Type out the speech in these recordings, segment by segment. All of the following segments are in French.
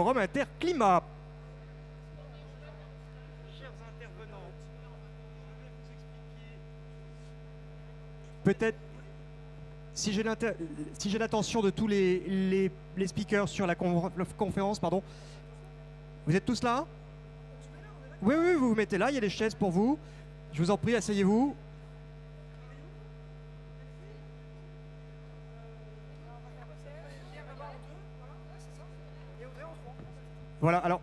Forum Interclimat. Chers intervenants, je vais vous expliquer. Peut-être, si j'ai l'attention de tous les speakers sur la conférence, pardon. Vous êtes tous là? Oui, oui, vous vous mettez là, il y a des chaises pour vous. Je vous en prie, asseyez-vous. Voilà, alors,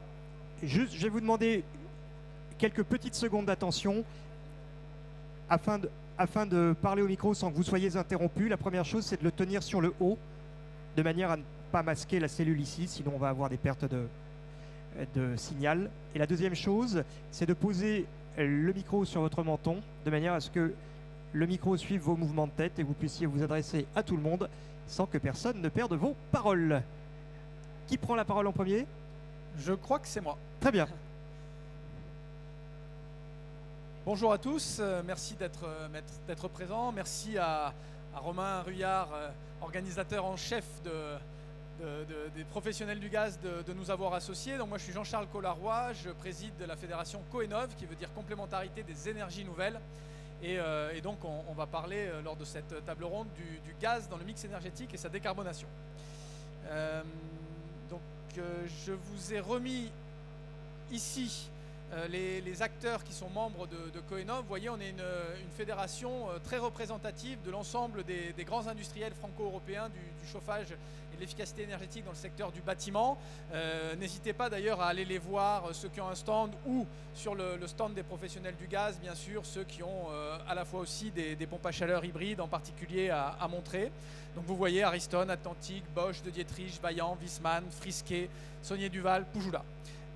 juste, je vais vous demander quelques petites secondes d'attention afin de parler au micro sans que vous soyez interrompus. La première chose, c'est de le tenir sur le haut, de manière à ne pas masquer la cellule ici, sinon on va avoir des pertes de signal. Et la deuxième chose, c'est de poser le micro sur votre menton, de manière à ce que le micro suive vos mouvements de tête et vous puissiez vous adresser à tout le monde sans que personne ne perde vos paroles. Qui prend la parole en premier ? Je crois que c'est moi. Très bien. Bonjour à tous, merci d'être présent. Merci à Romain Ruyard, organisateur en chef des professionnels du gaz, de nous avoir associés. Donc moi je suis Jean-Charles Collaroy, je préside la fédération Coenov, qui veut dire complémentarité des énergies nouvelles. Et donc on va parler lors de cette table ronde du gaz dans le mix énergétique et sa décarbonation. Je vous ai remis ici les acteurs qui sont membres de Coenov. Vous voyez, on est une fédération très représentative de l'ensemble des grands industriels franco-européens du chauffage et de l'efficacité énergétique dans le secteur du bâtiment. N'hésitez pas d'ailleurs à aller les voir, ceux qui ont un stand, ou sur le stand des professionnels du gaz, bien sûr, ceux qui ont à la fois aussi des pompes à chaleur hybrides en particulier à montrer. Donc vous voyez Ariston, Atlantic, Bosch, De Dietrich, Vaillant, Wiesmann, Frisquet, Saunier Duval, Poujoula.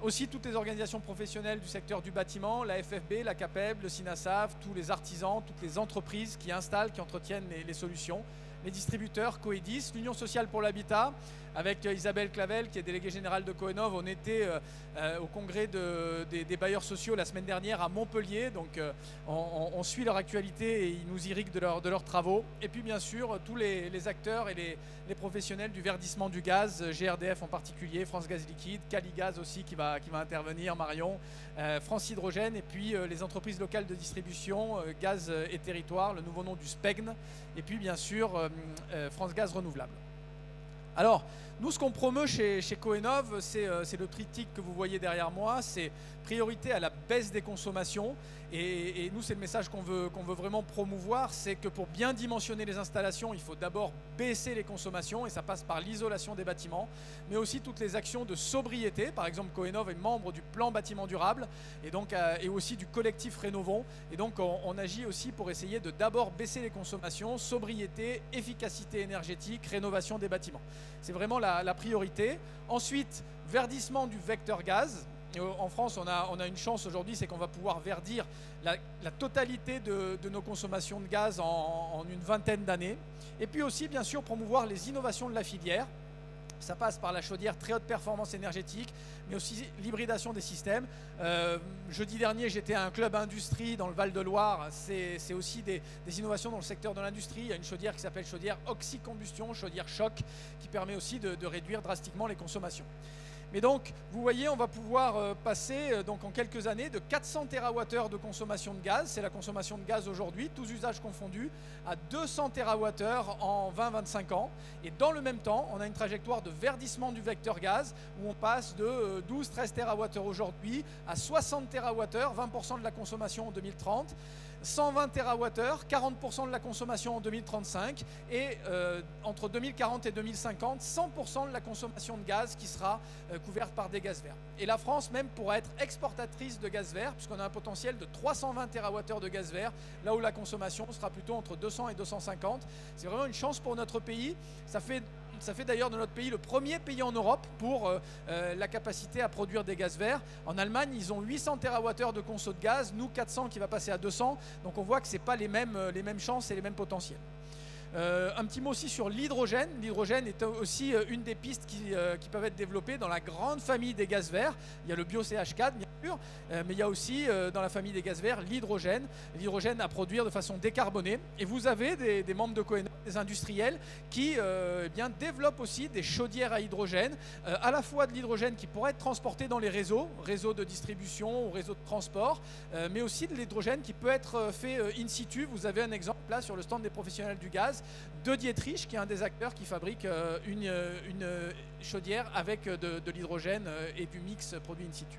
Aussi toutes les organisations professionnelles du secteur du bâtiment, la FFB, la CAPEB, le SINASAF, tous les artisans, toutes les entreprises qui installent, qui entretiennent les solutions, les distributeurs, Coedis, l'Union sociale pour l'habitat, avec Isabelle Clavel qui est déléguée générale de Coenov. On était au congrès des bailleurs sociaux la semaine dernière à Montpellier, donc on suit leur actualité et ils nous irriguent de leurs travaux. Et puis bien sûr tous les acteurs et les professionnels du verdissement du gaz, GRDF en particulier, France Gaz Liquide, Caligaz aussi qui va intervenir, Marion, France Hydrogène, et puis les entreprises locales de distribution, Gaz et Territoire, le nouveau nom du SPEGN, et puis bien sûr France Gaz Renouvelable. Alors, nous, ce qu'on promeut chez Coenov, c'est le triptyque que vous voyez derrière moi, c'est priorité à la baisse des consommations. Et nous, c'est le message qu'on veut vraiment promouvoir, c'est que pour bien dimensionner les installations, il faut d'abord baisser les consommations, et ça passe par l'isolation des bâtiments, mais aussi toutes les actions de sobriété. Par exemple, Coenov est membre du plan bâtiment durable et aussi du collectif Rénovons. Et donc, on agit aussi pour essayer de d'abord baisser les consommations, sobriété, efficacité énergétique, rénovation des bâtiments. C'est vraiment la priorité. Ensuite, verdissement du vecteur gaz. En France, on a une chance aujourd'hui, c'est qu'on va pouvoir verdir la totalité de nos consommations de gaz en une vingtaine d'années. Et puis aussi, bien sûr, promouvoir les innovations de la filière. Ça passe par la chaudière très haute performance énergétique, mais aussi l'hybridation des systèmes. Jeudi dernier, j'étais à un club industrie dans le Val-de-Loire. C'est aussi des innovations dans le secteur de l'industrie. Il y a une chaudière qui s'appelle chaudière oxycombustion, chaudière choc, qui permet aussi de réduire drastiquement les consommations. Mais donc, vous voyez, on va pouvoir passer donc, en quelques années de 400 TWh de consommation de gaz, c'est la consommation de gaz aujourd'hui, tous usages confondus, à 200 TWh en 20-25 ans. Et dans le même temps, on a une trajectoire de verdissement du vecteur gaz où on passe de 12-13 TWh aujourd'hui à 60 TWh, 20% de la consommation en 2030. 120 TWh, 40% de la consommation en 2035 et entre 2040 et 2050, 100% de la consommation de gaz qui sera couverte par des gaz verts. Et la France même pourra être exportatrice de gaz vert puisqu'on a un potentiel de 320 TWh de gaz vert, là où la consommation sera plutôt entre 200 et 250. C'est vraiment une chance pour notre pays. Ça fait d'ailleurs de notre pays le premier pays en Europe pour la capacité à produire des gaz verts. En Allemagne, ils ont 800 TWh de conso de gaz, nous 400 qui va passer à 200. Donc on voit que ce n'est pas les mêmes chances et les mêmes potentiels. Un petit mot aussi sur l'hydrogène. L'hydrogène est aussi une des pistes qui peuvent être développées dans la grande famille des gaz verts. Il y a le bio-CH4. sûr, mais il y a aussi dans la famille des gaz verts l'hydrogène à produire de façon décarbonée. Et vous avez des membres de Coenov, des industriels qui eh bien, développent aussi des chaudières à hydrogène, à la fois de l'hydrogène qui pourrait être transporté dans les réseaux de distribution ou réseaux de transport, mais aussi de l'hydrogène qui peut être fait in situ. Vous avez un exemple là sur le stand des professionnels du gaz de Dietrich, qui est un des acteurs qui fabrique une chaudière avec de l'hydrogène et du mix produit in situ.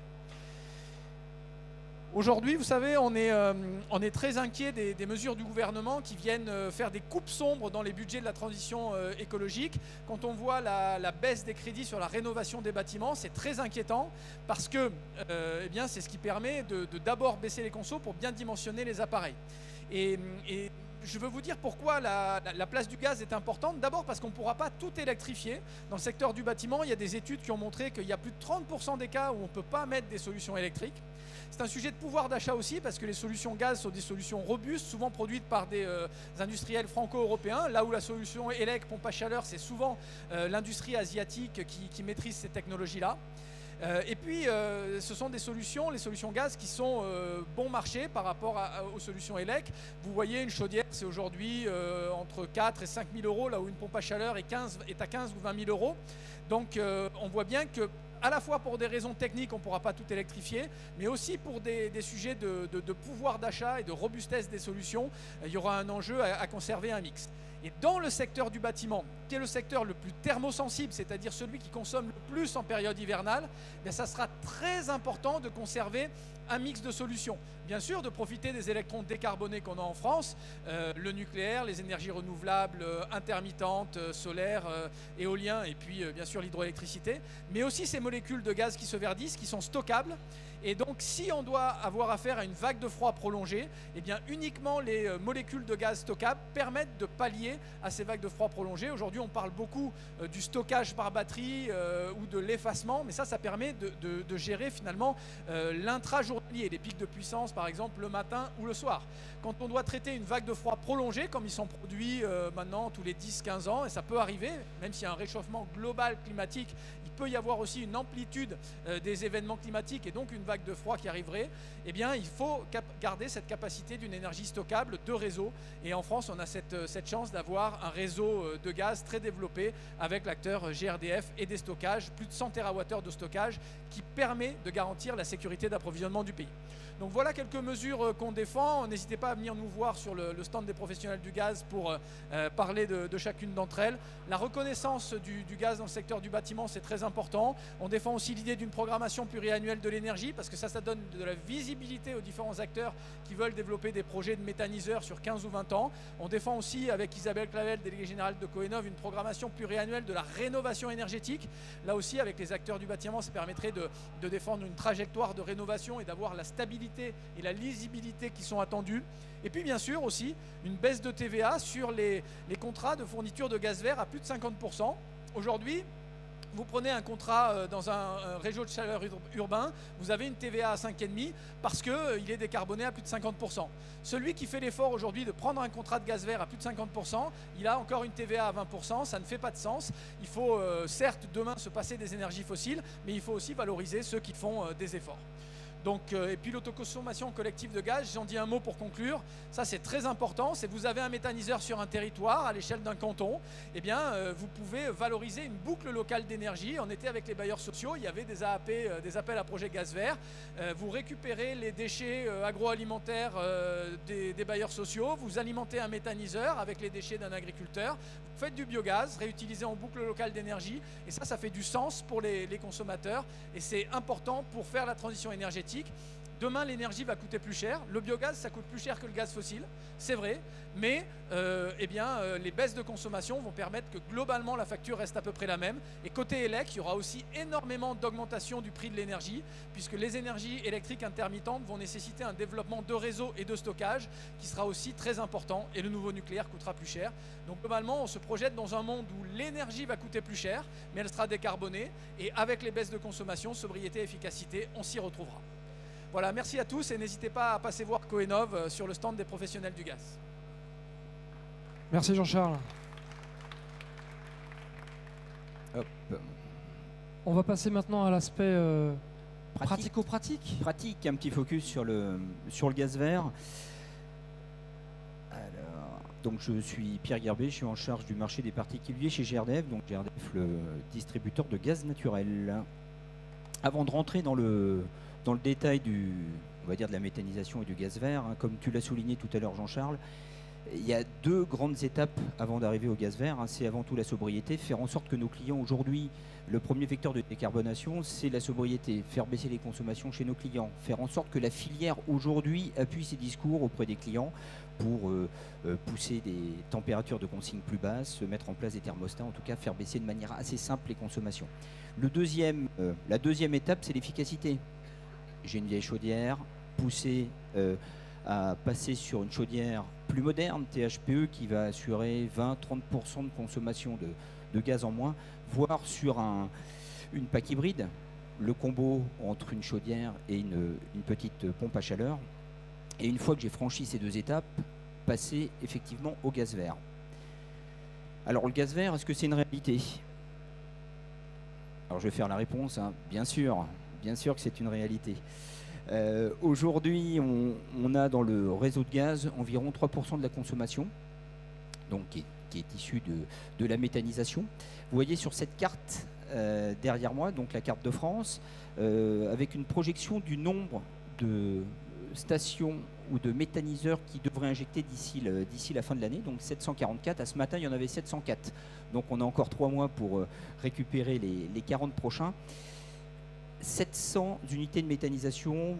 Aujourd'hui, vous savez, on est très inquiet des mesures du gouvernement qui viennent faire des coupes sombres dans les budgets de la transition écologique. Quand on voit la baisse des crédits sur la rénovation des bâtiments, c'est très inquiétant parce que eh bien, c'est ce qui permet de d'abord baisser les consos pour bien dimensionner les appareils. Et je veux vous dire pourquoi la place du gaz est importante. D'abord parce qu'on ne pourra pas tout électrifier. Dans le secteur du bâtiment, il y a des études qui ont montré qu'il y a plus de 30% des cas où on ne peut pas mettre des solutions électriques. C'est un sujet de pouvoir d'achat aussi parce que les solutions gaz sont des solutions robustes, souvent produites par des industriels franco-européens, là où la solution élec, pompe à chaleur, c'est souvent l'industrie asiatique qui maîtrise ces technologies-là. Et puis, ce sont les solutions gaz qui sont bon marché par rapport aux solutions élec. Vous voyez, une chaudière, c'est aujourd'hui entre 4 et 5 000 euros, là où une pompe à chaleur est à 15 ou 20 000 euros. Donc, on voit bien que à la fois pour des raisons techniques, on ne pourra pas tout électrifier, mais aussi pour des sujets de pouvoir d'achat et de robustesse des solutions, il y aura un enjeu à conserver un mix. Et dans le secteur du bâtiment, qui est le secteur le plus thermosensible, c'est-à-dire celui qui consomme le plus en période hivernale, ça sera très important de conserver un mix de solutions. Bien sûr, de profiter des électrons décarbonés qu'on a en France, le nucléaire, les énergies renouvelables intermittentes, solaires, éolien et puis bien sûr l'hydroélectricité, mais aussi ces molécules de gaz qui se verdissent, qui sont stockables. Et donc, si on doit avoir affaire à une vague de froid prolongée, eh bien, uniquement les molécules de gaz stockables permettent de pallier à ces vagues de froid prolongées. Aujourd'hui, on parle beaucoup du stockage par batterie ou de l'effacement, mais ça permet de gérer finalement l'intra-journalier, les pics de puissance, par exemple, le matin ou le soir. Quand on doit traiter une vague de froid prolongée, comme ils sont produits maintenant tous les 10-15 ans, et ça peut arriver, même s'il y a un réchauffement global climatique, il peut y avoir aussi une amplitude des événements climatiques et donc une vague de froid qui arriverait, eh bien, il faut garder cette capacité d'une énergie stockable de réseau. Et en France, on a cette chance d'avoir un réseau de gaz très développé avec l'acteur GRDF et des stockages, plus de 100 TWh de stockage qui permet de garantir la sécurité d'approvisionnement du pays. Donc voilà quelques mesures qu'on défend. N'hésitez pas à venir nous voir sur le stand des professionnels du gaz pour parler de chacune d'entre elles. La reconnaissance du gaz dans le secteur du bâtiment, c'est très important. On défend aussi l'idée d'une programmation pluriannuelle de l'énergie parce que ça donne de la visibilité aux différents acteurs qui veulent développer des projets de méthaniseurs sur 15 ou 20 ans. On défend aussi avec Isabelle Clavel, déléguée générale de Coenov, une programmation pluriannuelle de la rénovation énergétique. Là aussi, avec les acteurs du bâtiment, ça permettrait de défendre une trajectoire de rénovation et d'avoir la stabilité et la lisibilité qui sont attendus. Et puis bien sûr aussi une baisse de TVA sur les contrats de fourniture de gaz vert à plus de 50%. Aujourd'hui, vous prenez un contrat dans un réseau de chaleur urbain, vous avez une TVA à 5,5 parce qu'il est décarboné à plus de 50%. Celui qui fait l'effort aujourd'hui de prendre un contrat de gaz vert à plus de 50%, il a encore une TVA à 20%, ça ne fait pas de sens. Il faut certes demain se passer des énergies fossiles, mais il faut aussi valoriser ceux qui font des efforts. Donc, et puis l'autoconsommation collective de gaz, j'en dis un mot pour conclure, ça c'est très important, c'est vous avez un méthaniseur sur un territoire à l'échelle d'un canton, eh bien vous pouvez valoriser une boucle locale d'énergie. On était avec les bailleurs sociaux, il y avait des AAP, des appels à projets gaz vert, vous récupérez les déchets agroalimentaires des bailleurs sociaux, vous alimentez un méthaniseur avec les déchets d'un agriculteur, vous faites du biogaz, réutilisé en boucle locale d'énergie, et ça fait du sens pour les consommateurs, et c'est important pour faire la transition énergétique. Demain, l'énergie va coûter plus cher. Le biogaz, ça coûte plus cher que le gaz fossile, c'est vrai. Mais les baisses de consommation vont permettre que globalement, la facture reste à peu près la même. Et côté élec, il y aura aussi énormément d'augmentation du prix de l'énergie, puisque les énergies électriques intermittentes vont nécessiter un développement de réseau et de stockage qui sera aussi très important. Et le nouveau nucléaire coûtera plus cher. Donc globalement, on se projette dans un monde où l'énergie va coûter plus cher, mais elle sera décarbonée. Et avec les baisses de consommation, sobriété, efficacité, on s'y retrouvera. Voilà, merci à tous et n'hésitez pas à passer voir Coenov sur le stand des professionnels du gaz. Merci Jean-Charles. On va passer maintenant à l'aspect Pratico-pratique. Pratique, un petit focus sur le gaz vert. Alors, donc je suis Pierre Guerbet, je suis en charge du marché des particuliers chez GRDF, donc GRDF, le distributeur de gaz naturel. Avant de rentrer dans le détail on va dire de la méthanisation et du gaz vert, hein, comme tu l'as souligné tout à l'heure Jean-Charles, il y a deux grandes étapes avant d'arriver au gaz vert, hein. C'est avant tout la sobriété, faire en sorte que nos clients aujourd'hui, le premier vecteur de décarbonation, c'est la sobriété, faire baisser les consommations chez nos clients, faire en sorte que la filière aujourd'hui appuie ses discours auprès des clients pour pousser des températures de consigne plus basses, mettre en place des thermostats, en tout cas faire baisser de manière assez simple les consommations. La deuxième étape, c'est l'efficacité. J'ai une vieille chaudière, pousser à passer sur une chaudière plus moderne, THPE, qui va assurer 20-30% de consommation de gaz en moins, voire sur une PAC hybride, le combo entre une chaudière et une petite pompe à chaleur. Et une fois que j'ai franchi ces deux étapes, passer effectivement au gaz vert. Alors le gaz vert, est-ce que c'est une réalité ? Alors je vais faire la réponse, hein. Bien sûr que c'est une réalité. Aujourd'hui, on a dans le réseau de gaz environ 3% de la consommation, donc qui est issue de la méthanisation. Vous voyez sur cette carte derrière moi, donc la carte de France, avec une projection du nombre de stations ou de méthaniseurs qui devraient injecter d'ici la fin de l'année, donc 744. À ce matin, il y en avait 704. Donc on a encore 3 mois pour récupérer les 40 prochains. 700 unités de méthanisation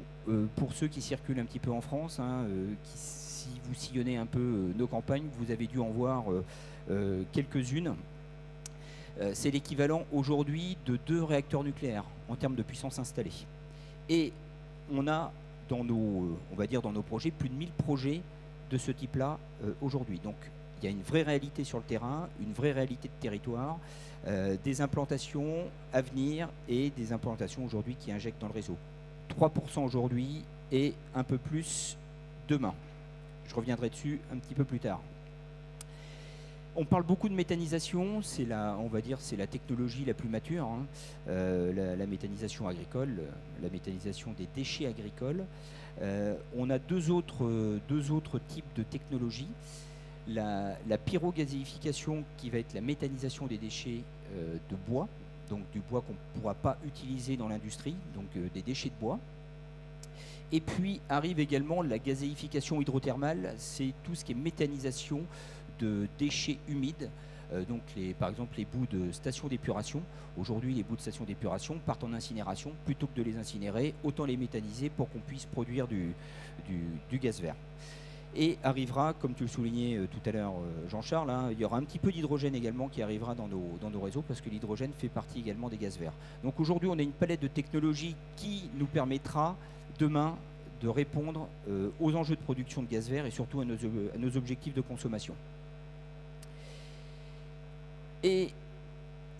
pour ceux qui circulent un petit peu en France, hein, si vous sillonnez un peu nos campagnes, vous avez dû en voir quelques-unes. C'est l'équivalent aujourd'hui de 2 réacteurs nucléaires en termes de puissance installée. Et on a dans nos projets plus de 1000 projets de ce type-là aujourd'hui. Donc il y a une vraie réalité sur le terrain, une vraie réalité de territoire, des implantations à venir et des implantations aujourd'hui qui injectent dans le réseau. 3% aujourd'hui et un peu plus demain. Je reviendrai dessus un petit peu plus tard. On parle beaucoup de méthanisation, on va dire c'est la technologie la plus mature, hein. La méthanisation agricole, la méthanisation des déchets agricoles. On a deux autres types de technologies. La pyrogazéification qui va être la méthanisation des déchets de bois, donc du bois qu'on ne pourra pas utiliser dans l'industrie, donc des déchets de bois. Et puis arrive également la gazéification hydrothermale, c'est tout ce qui est méthanisation de déchets humides, donc par exemple les bouts de stations d'épuration. Aujourd'hui, les bouts de stations d'épuration partent en incinération. Plutôt que de les incinérer, autant les méthaniser pour qu'on puisse produire du gaz vert. Et arrivera, comme tu le soulignais tout à l'heure Jean-Charles, hein, il y aura un petit peu d'hydrogène également qui arrivera dans nos réseaux, parce que l'hydrogène fait partie également des gaz verts. Donc aujourd'hui, on a une palette de technologies qui nous permettra demain de répondre aux enjeux de production de gaz vert et surtout à nos objectifs de consommation. Et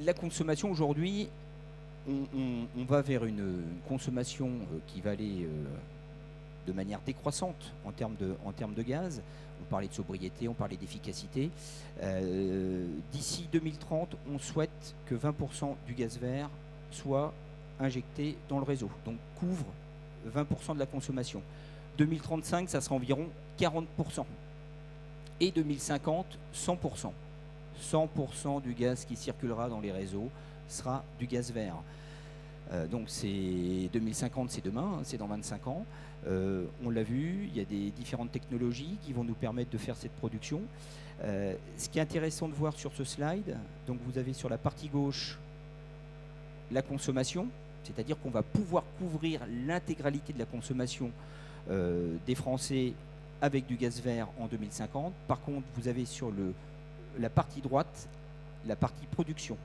la consommation aujourd'hui, on va vers une consommation qui va aller de manière décroissante en termes de gaz. On parlait de sobriété, on parlait d'efficacité. D'ici 2030, on souhaite que 20% du gaz vert soit injecté dans le réseau, donc couvre 20% de la consommation. 2035, ça sera environ 40%. Et 2050, 100%. 100% du gaz qui circulera dans les réseaux sera du gaz vert. Donc c'est 2050, c'est demain, hein, c'est dans 25 ans. On l'a vu, il y a des différentes technologies qui vont nous permettre de faire cette production. Ce qui est intéressant de voir sur ce slide, donc vous avez sur la partie gauche la consommation, c'est-à-dire qu'on va pouvoir couvrir l'intégralité de la consommation des Français avec du gaz vert en 2050. Par contre, vous avez sur la partie droite la partie production.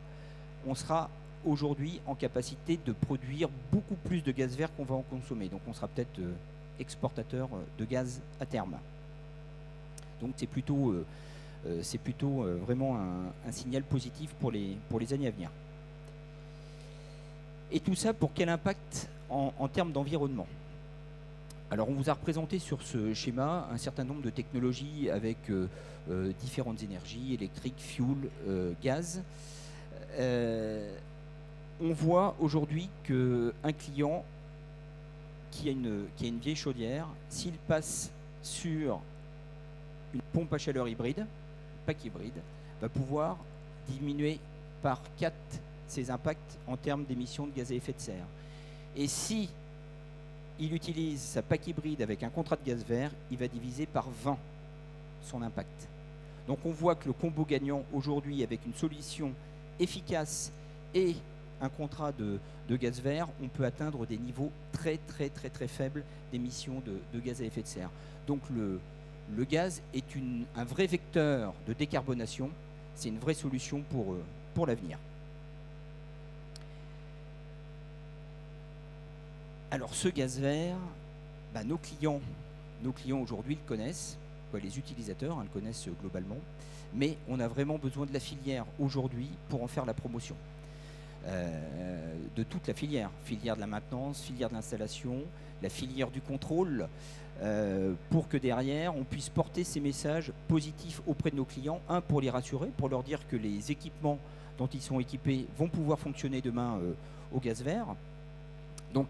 On sera aujourd'hui en capacité de produire beaucoup plus de gaz vert qu'on va en consommer. Donc on sera peut-être exportateur de gaz à terme. Donc c'est plutôt vraiment un signal positif pour les années à venir. Et tout ça pour quel impact en termes d'environnement? Alors on vous a représenté sur ce schéma un certain nombre de technologies avec différentes énergies, électrique, fuel, gaz. On voit aujourd'hui qu'un client qui a une vieille chaudière, s'il passe sur une pompe à chaleur hybride, pack hybride, va pouvoir diminuer par 4 ses impacts en termes d'émissions de gaz à effet de serre. Et si il utilise sa pack hybride avec un contrat de gaz vert, il va diviser par 20 son impact. Donc on voit que le combo gagnant aujourd'hui avec une solution efficace et un contrat de gaz vert, on peut atteindre des niveaux très faibles d'émissions de gaz à effet de serre. Donc le gaz est un vrai vecteur de décarbonation, c'est une vraie solution pour l'avenir. Alors ce gaz vert, nos clients aujourd'hui le connaissent, les utilisateurs le connaissent globalement, mais on a vraiment besoin de la filière aujourd'hui pour en faire la promotion. De toute la filière de la maintenance, filière de l'installation, la filière du contrôle, pour que derrière on puisse porter ces messages positifs auprès de nos clients, pour les rassurer, pour leur dire que les équipements dont ils sont équipés vont pouvoir fonctionner demain au gaz vert. Donc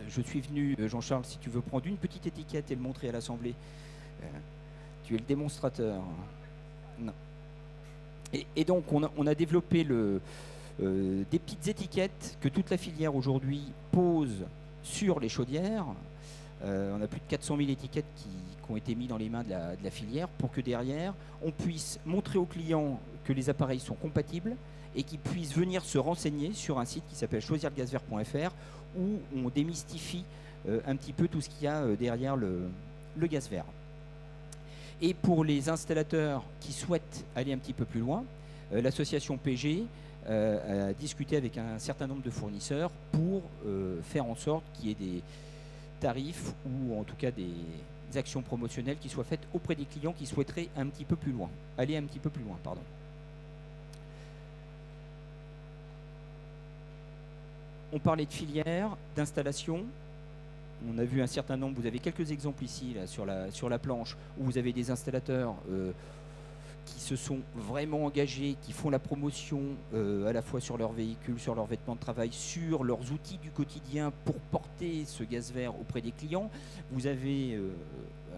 je suis venu, Jean-Charles, si tu veux prendre une petite étiquette et le montrer à l'Assemblée, tu es le démonstrateur. Non. Et donc on a développé des petites étiquettes que toute la filière aujourd'hui pose sur les chaudières. On a plus de 400 000 étiquettes qui ont été mises dans les mains de la filière pour que derrière on puisse montrer aux clients que les appareils sont compatibles et qu'ils puissent venir se renseigner sur un site qui s'appelle choisirlegazvert.fr où on démystifie un petit peu tout ce qu'il y a derrière le gaz vert. Et pour les installateurs qui souhaitent aller un petit peu plus loin, l'association PG a discuté avec un certain nombre de fournisseurs pour faire en sorte qu'il y ait des tarifs ou en tout cas des actions promotionnelles qui soient faites auprès des clients qui souhaiteraient aller un petit peu plus loin. On parlait de filière, d'installation. On a vu un certain nombre, vous avez quelques exemples ici là, sur la planche, où vous avez des installateurs qui se sont vraiment engagés, qui font la promotion à la fois sur leurs véhicules, sur leurs vêtements de travail, sur leurs outils du quotidien pour porter ce gaz vert auprès des clients. Vous avez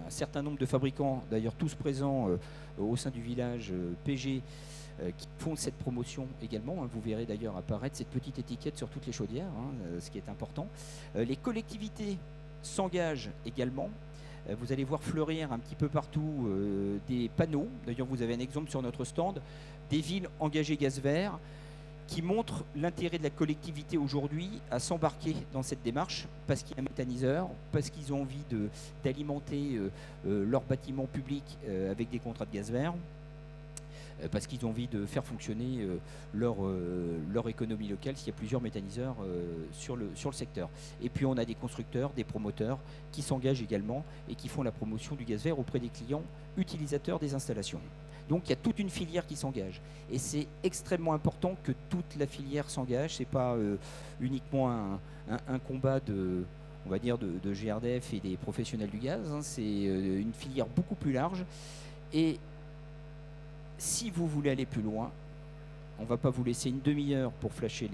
un certain nombre de fabricants, d'ailleurs tous présents au sein du village PG, qui font cette promotion également. Vous verrez d'ailleurs apparaître cette petite étiquette sur toutes les chaudières, ce qui est important. Les collectivités s'engagent également. Vous allez voir fleurir un petit peu partout des panneaux. D'ailleurs, vous avez un exemple sur notre stand, des villes engagées gaz vert, qui montrent l'intérêt de la collectivité aujourd'hui à s'embarquer dans cette démarche, parce qu'il y a un méthaniseur, parce qu'ils ont envie d'alimenter leurs bâtiments publics avec des contrats de gaz vert, parce qu'ils ont envie de faire fonctionner leur économie locale s'il y a plusieurs méthaniseurs sur le secteur. Et puis on a des constructeurs, des promoteurs qui s'engagent également et qui font la promotion du gaz vert auprès des clients utilisateurs des installations. Donc il y a toute une filière qui s'engage. Et c'est extrêmement important que toute la filière s'engage. Ce n'est pas uniquement un combat on va dire de GRDF et des professionnels du gaz. C'est une filière beaucoup plus large. Et si vous voulez aller plus loin, on ne va pas vous laisser une demi-heure pour flasher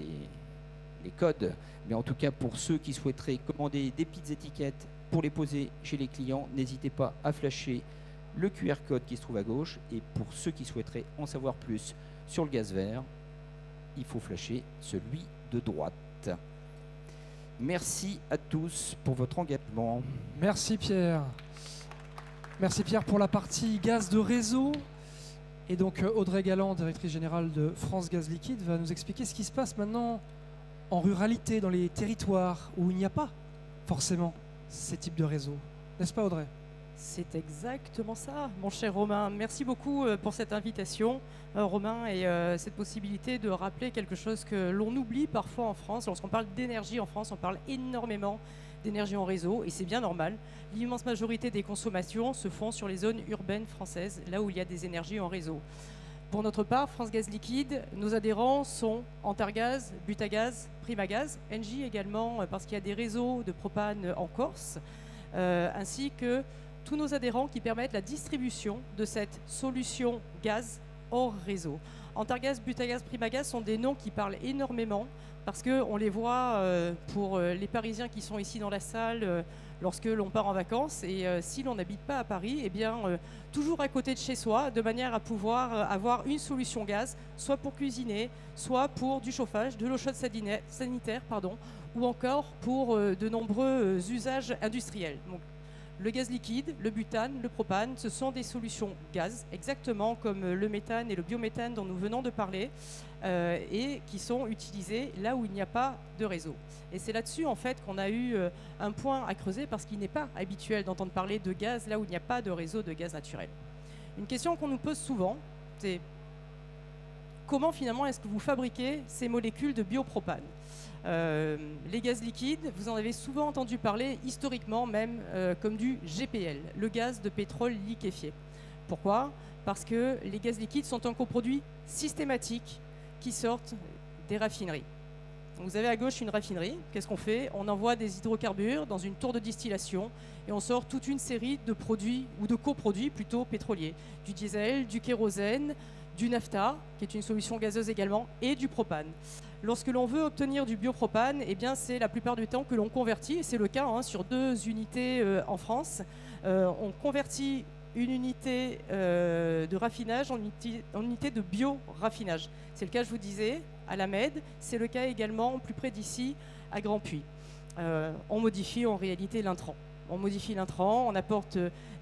les codes, mais en tout cas pour ceux qui souhaiteraient commander des petites étiquettes pour les poser chez les clients, n'hésitez pas à flasher le QR code qui se trouve à gauche. Et pour ceux qui souhaiteraient en savoir plus sur le gaz vert, il faut flasher celui de droite. Merci à tous pour votre engagement. Merci Pierre. Merci Pierre pour la partie gaz de réseau. Et donc Audrey Galland, directrice générale de France Gaz Liquide, va nous expliquer ce qui se passe maintenant en ruralité, dans les territoires où il n'y a pas forcément ces types de réseaux. N'est-ce pas Audrey ? C'est exactement ça, mon cher Romain. Merci beaucoup pour cette invitation, Romain, et cette possibilité de rappeler quelque chose que l'on oublie parfois en France. Lorsqu'on parle d'énergie en France, on parle énormément d'énergie en réseau, et c'est bien normal. L'immense majorité des consommations se font sur les zones urbaines françaises, là où il y a des énergies en réseau. Pour notre part, France Gaz Liquide, nos adhérents sont Antargaz, Butagaz, Primagaz, Engie également, parce qu'il y a des réseaux de propane en Corse, ainsi que tous nos adhérents qui permettent la distribution de cette solution gaz hors réseau. Antargaz, Butagaz, Primagaz sont des noms qui parlent énormément parce qu'on les voit pour les Parisiens qui sont ici dans la salle lorsque l'on part en vacances. Et si l'on n'habite pas à Paris, eh bien, toujours à côté de chez soi, de manière à pouvoir avoir une solution gaz, soit pour cuisiner, soit pour du chauffage, de l'eau chaude sanitaire, ou encore pour de nombreux usages industriels. Donc, le gaz liquide, le butane, le propane, ce sont des solutions gaz, exactement comme le méthane et le biométhane dont nous venons de parler, et qui sont utilisés là où il n'y a pas de réseau. Et c'est là-dessus en fait qu'on a eu un point à creuser parce qu'il n'est pas habituel d'entendre parler de gaz là où il n'y a pas de réseau de gaz naturel. Une question qu'on nous pose souvent, c'est comment finalement est-ce que vous fabriquez ces molécules de biopropane ? Les gaz liquides, vous en avez souvent entendu parler historiquement même comme du GPL, le gaz de pétrole liquéfié. Pourquoi ? Parce que les gaz liquides sont un coproduit systématique qui sortent des raffineries. Vous avez à gauche une raffinerie, qu'est-ce qu'on fait ? On envoie des hydrocarbures dans une tour de distillation et on sort toute une série de produits, ou de coproduits plutôt pétroliers, du diesel, du kérosène, du naphtha, qui est une solution gazeuse également, et du propane. Lorsque l'on veut obtenir du biopropane, eh bien c'est la plupart du temps que l'on convertit, et c'est le cas sur 2 unités en France. On convertit une unité de raffinage en unité de bio-raffinage. C'est le cas, je vous disais, à la Med, c'est le cas également plus près d'ici, à Grand Puy. On modifie en réalité l'intrant. On modifie l'intrant, on apporte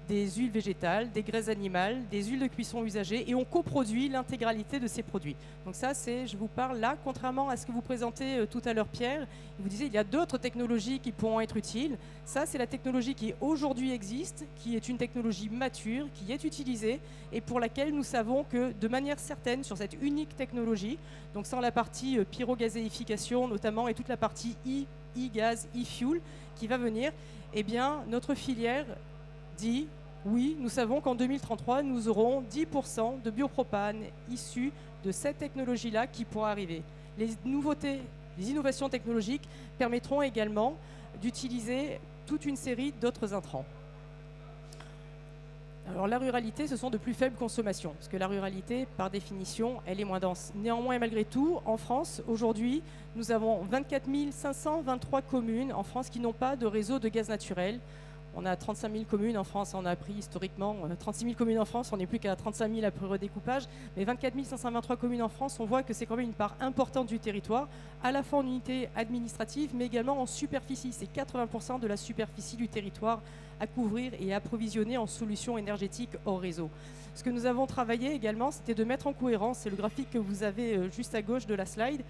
des huiles végétales, des graisses animales, des huiles de cuisson usagées et on coproduit l'intégralité de ces produits. Donc ça, je vous parle là, contrairement à ce que vous présentez tout à l'heure Pierre, vous disiez il y a d'autres technologies qui pourront être utiles. Ça, c'est la technologie qui aujourd'hui existe, qui est une technologie mature, qui est utilisée et pour laquelle nous savons que de manière certaine, sur cette unique technologie, donc sans la partie pyrogazéification notamment et toute la partie e-gaz, e-fuel qui va venir, eh bien notre filière dit oui, nous savons qu'en 2033, nous aurons 10% de biopropane issus de cette technologie-là qui pourra arriver. Les nouveautés, les innovations technologiques permettront également d'utiliser toute une série d'autres intrants. Alors la ruralité, ce sont de plus faibles consommations, parce que la ruralité, par définition, elle est moins dense. Néanmoins et malgré tout, en France, aujourd'hui, nous avons 24 523 communes en France qui n'ont pas de réseau de gaz naturel. On a 35 000 communes en France, on a appris historiquement 36 000 communes en France, on n'est plus qu'à 35 000 après redécoupage, mais 24 523 communes en France, on voit que c'est quand même une part importante du territoire, à la fois en unité administrative, mais également en superficie. C'est 80% de la superficie du territoire à couvrir et à approvisionner en solutions énergétiques hors réseau. Ce que nous avons travaillé également, c'était de mettre en cohérence, c'est le graphique que vous avez juste à gauche de la slide,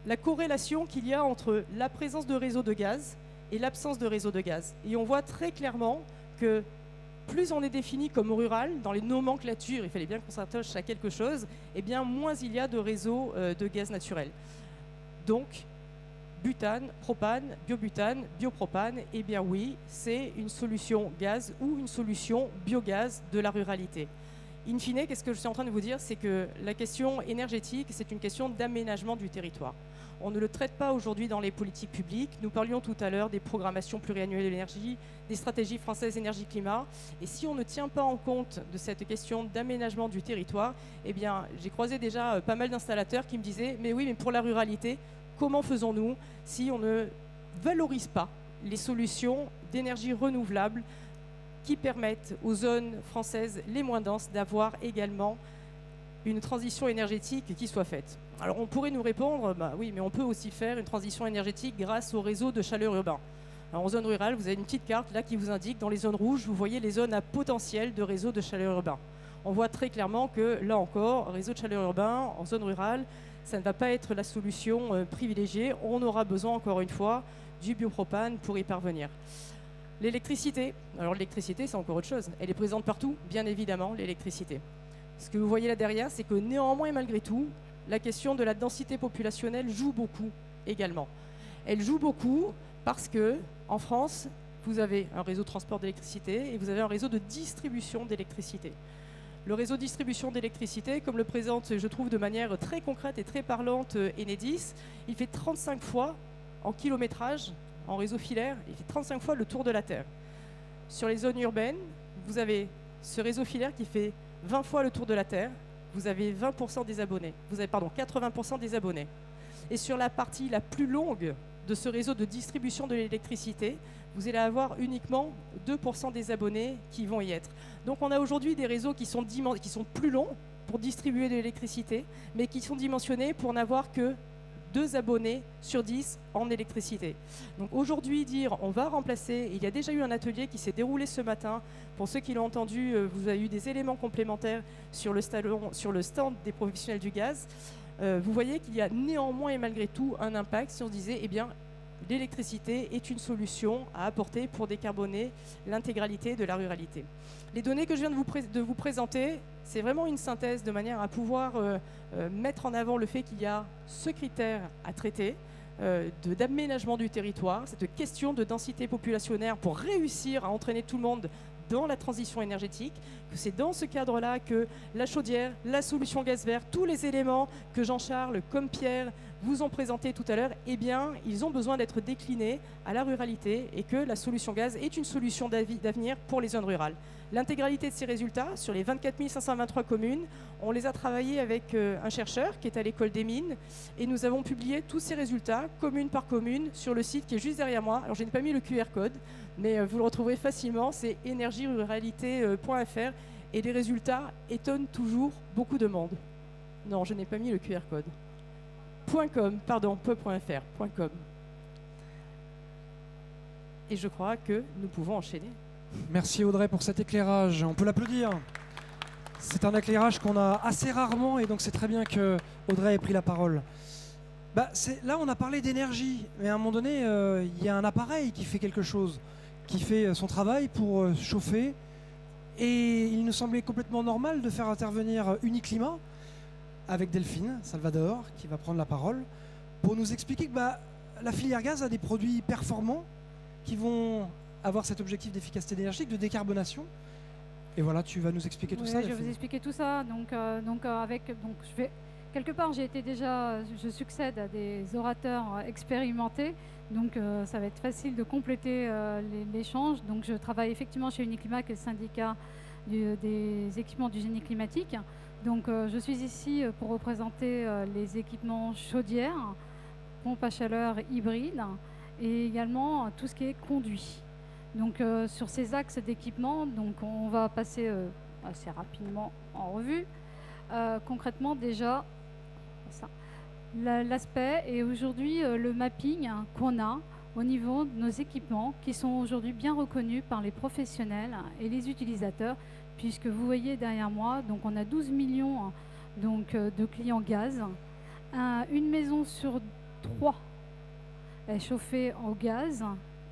la corrélation qu'il y a entre la présence de réseaux de gaz et l'absence de réseau de gaz. Et on voit très clairement que plus on est défini comme rural, dans les nomenclatures, il fallait bien qu'on s'attache à quelque chose, et bien moins il y a de réseaux de gaz naturel. Donc, butane, propane, biobutane, biopropane, eh bien oui, c'est une solution gaz ou une solution biogaz de la ruralité. In fine, qu'est-ce que je suis en train de vous dire? C'est que la question énergétique, c'est une question d'aménagement du territoire. On ne le traite pas aujourd'hui dans les politiques publiques. Nous parlions tout à l'heure des programmations pluriannuelles de l'énergie, des stratégies françaises énergie-climat. Et si on ne tient pas en compte de cette question d'aménagement du territoire, eh bien, j'ai croisé déjà pas mal d'installateurs qui me disaient « Mais oui, mais pour la ruralité, comment faisons-nous si on ne valorise pas les solutions d'énergie renouvelable qui permettent aux zones françaises les moins denses d'avoir également une transition énergétique qui soit faite. » Alors on pourrait nous répondre, bah oui, mais on peut aussi faire une transition énergétique grâce au réseau de chaleur urbain. Alors, en zone rurale, vous avez une petite carte là qui vous indique, dans les zones rouges, vous voyez les zones à potentiel de réseau de chaleur urbain. On voit très clairement que là encore, réseau de chaleur urbain en zone rurale, ça ne va pas être la solution privilégiée. On aura besoin, encore une fois, du biopropane pour y parvenir. L'électricité, alors l'électricité c'est encore autre chose, elle est présente partout, bien évidemment, l'électricité. Ce que vous voyez là derrière, c'est que néanmoins et malgré tout, la question de la densité populationnelle joue beaucoup également. Elle joue beaucoup parce que en France, vous avez un réseau de transport d'électricité et vous avez un réseau de distribution d'électricité. Le réseau de distribution d'électricité, comme le présente, je trouve, de manière très concrète et très parlante Enedis, il fait 35 fois en kilométrage, en réseau filaire, il fait 35 fois le tour de la Terre. Sur les zones urbaines, vous avez ce réseau filaire qui fait 20 fois le tour de la Terre vous avez 20% des abonnés. Vous avez, 80% des abonnés. Et sur la partie la plus longue de ce réseau de distribution de l'électricité, vous allez avoir uniquement 2% des abonnés qui vont y être. Donc on a aujourd'hui des réseaux qui sont plus longs pour distribuer de l'électricité, mais qui sont dimensionnés pour n'avoir que 2 abonnés sur 10 en électricité. Donc aujourd'hui, dire on va remplacer, il y a déjà eu un atelier qui s'est déroulé ce matin. Pour ceux qui l'ont entendu, vous avez eu des éléments complémentaires sur le stand des professionnels du gaz. Vous voyez qu'il y a néanmoins et malgré tout un impact si on se disait, eh bien, l'électricité est une solution à apporter pour décarboner l'intégralité de la ruralité. Les données que je viens de vous présenter, c'est vraiment une synthèse de manière à pouvoir mettre en avant le fait qu'il y a ce critère à traiter d'aménagement du territoire, cette question de densité populationnaire pour réussir à entraîner tout le monde dans la transition énergétique, que c'est dans ce cadre-là que la chaudière, la solution gaz vert, tous les éléments que Jean-Charles comme Pierre vous ont présentés tout à l'heure, eh bien, ils ont besoin d'être déclinés à la ruralité et que la solution gaz est une solution d'avenir pour les zones rurales. L'intégralité de ces résultats, sur les 24 523 communes, on les a travaillés avec un chercheur qui est à l'école des mines et nous avons publié tous ces résultats, commune par commune, sur le site qui est juste derrière moi. Alors je n'ai pas mis le QR code, mais vous le retrouverez facilement, c'est energieruralité.fr et les résultats étonnent toujours beaucoup de monde. Non, je n'ai pas mis le QR code. .com, pardon, .fr.com. Et je crois que nous pouvons enchaîner. Merci Audrey pour cet éclairage. On peut l'applaudir. C'est un éclairage qu'on a assez rarement et donc c'est très bien que Audrey ait pris la parole. Là, on a parlé d'énergie, mais à un moment donné, il y a un appareil qui fait quelque chose, qui fait son travail pour chauffer. Et il nous semblait complètement normal de faire intervenir Uniclimat avec Delphine Salvador, qui va prendre la parole, pour nous expliquer que la filière gaz a des produits performants qui vont avoir cet objectif d'efficacité énergétique, de décarbonation. Et voilà, tu vas nous expliquer tout ça. Je vais vous expliquer tout ça. Quelque part, je succède à des orateurs expérimentés, donc ça va être facile de compléter l'échange. Donc je travaille effectivement chez Uniclimat, qui est le syndicat des équipements du génie climatique. Donc je suis ici pour représenter les équipements chaudières, pompes à chaleur hybrides et également tout ce qui est conduit. Donc sur ces axes d'équipement, on va passer assez rapidement en revue. Concrètement déjà, l'aspect et aujourd'hui le mapping qu'on a au niveau de nos équipements qui sont aujourd'hui bien reconnus par les professionnels et les utilisateurs, puisque vous voyez derrière moi, donc on a 12 millions de clients gaz. Une maison sur 3 est chauffée au gaz